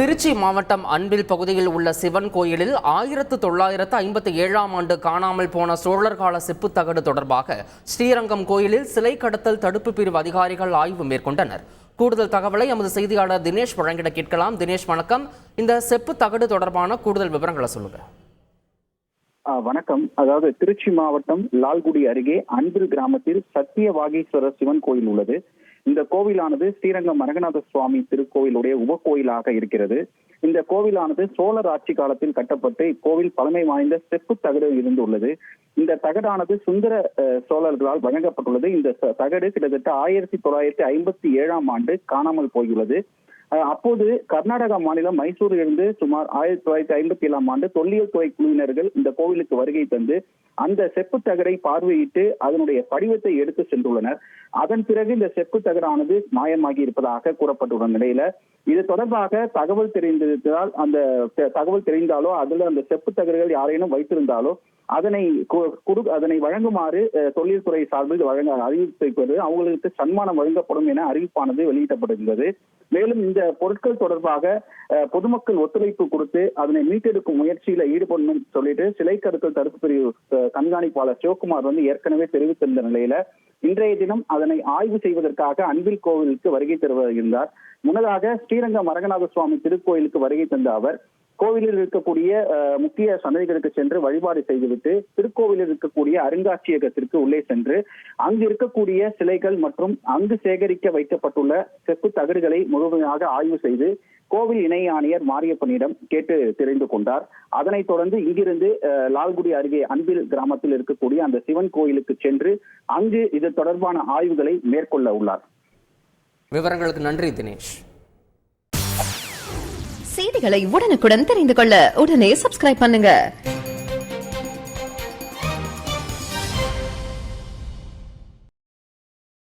திருச்சி மாவட்டம் அன்பில் பகுதியில் உள்ள சிவன் கோயிலில் 1957ஆம் ஆண்டு காணாமல் போன சோழர் கால செப்புத்தகடு தொடர்பாக ஸ்ரீரங்கம் கோயிலில் சிலை கடத்தல் தடுப்பு பிரிவு அதிகாரிகள் ஆய்வு மேற்கொண்டனர். கூடுதல் தகவலை எமது செய்தியாளர் தினேஷ் வழங்கிட கேட்கலாம். தினேஷ், வணக்கம். இந்த செப்பு தகடு தொடர்பான கூடுதல் விவரங்களை சொல்லுங்க. வணக்கம். அதாவது திருச்சி மாவட்டம் லால்குடி அருகே அன்பில் கிராமத்தில் சத்தியவாகீஸ்வரர் சிவன் கோயில் உள்ளது. இந்த கோவிலானது ஸ்ரீரங்கம் அரங்கநாத சுவாமி திருக்கோயிலுடைய உபகோயிலாக இருக்கிறது. இந்த கோவிலானது சோழர் ஆட்சி காலத்தில் கட்டப்பட்டு இக்கோவில் பழமை வாய்ந்த செப்பு தகடு இருந்துள்ளது. இந்த தகடானது சுந்தர சோழர்களால் வழங்கப்பட்டுள்ளது. இந்த தகடு கிட்டத்தட்ட 1957ஆம் ஆண்டு காணாமல் போயுள்ளது. அப்போது கர்நாடகா மாநிலம் மைசூரில் இருந்து சுமார் 1957ஆம் ஆண்டு தொல்லியல் துறை குழுவினர்கள் இந்த கோவிலுக்கு வருகை தந்து அந்த செப்பு தகடை பார்வையிட்டு அதனுடைய படிவத்தை எடுத்து சென்றுள்ளனர். அதன் பிறகு இந்த செப்பு தகடானது மாயமாகி இருப்பதாக கூறப்பட்டுள்ள நிலையில இது தொடர்பாக தகவல் தெரிந்ததால் அந்த தகவல் தெரிந்தாலோ அதில் அந்த செப்பு தகடுகள் யாரேனும் வைத்திருந்தாலோ அதனை வழங்குமாறு தொழில் துறை சார்பில் அறிவிப்பது அவங்களுக்கு சன்மானம் வழங்கப்படும் என அறிவிப்பானது வெளியிடப்பட்டிருந்தது. மேலும் இந்த பொருட்கள் தொடர்பாக பொதுமக்கள் ஒத்துழைப்பு கொடுத்து அதனை மீட்டெடுக்கும் முயற்சியில ஈடுபடணும் சொல்லிட்டு சிலை கடத்தல் தடுப்பு பிரிவு கண்காணிப்பாளர் சிவகுமார் ஏற்கனவே தெரிவித்திருந்த நிலையில இன்றைய தினம் அதனை ஆய்வு செய்வதற்காக அன்பில் கோவிலுக்கு வருகை தருவதார். முன்னதாக ஸ்ரீரங்கம் அரங்கநாத சுவாமி திருக்கோயிலுக்கு வருகை தந்த அவர் கோவிலில் இருக்கக்கூடிய முக்கிய சன்னதிகளுக்கு சென்று வழிபாடு செய்துவிட்டு திருக்கோவிலில் இருக்கக்கூடிய அருங்காட்சியகத்திற்கு உள்ளே சென்று அங்கு இருக்கக்கூடிய சிலைகள் மற்றும் அங்கு சேகரிக்க வைக்கப்பட்டுள்ள செப்பு தகடுகளை முழுமையாக ஆய்வு செய்து கோவில் இணை ஆணையர் மாரியப்பனிடம் கேட்டு தெரிந்து கொண்டார். அதனைத் தொடர்ந்து இங்கிருந்து லால்குடி அருகே அன்பில் கிராமத்தில் இருக்கக்கூடிய அந்த சிவன் கோயிலுக்கு சென்று அங்கு இது தொடர்பான ஆய்வுகளை மேற்கொள்ள உள்ளார். விவரங்களுக்கு நன்றி தினேஷ். செய்திகளை உடனுக்குடன் தெரிந்து கொள்ள உடனே சப்ஸ்கிரைப் பண்ணுங்க.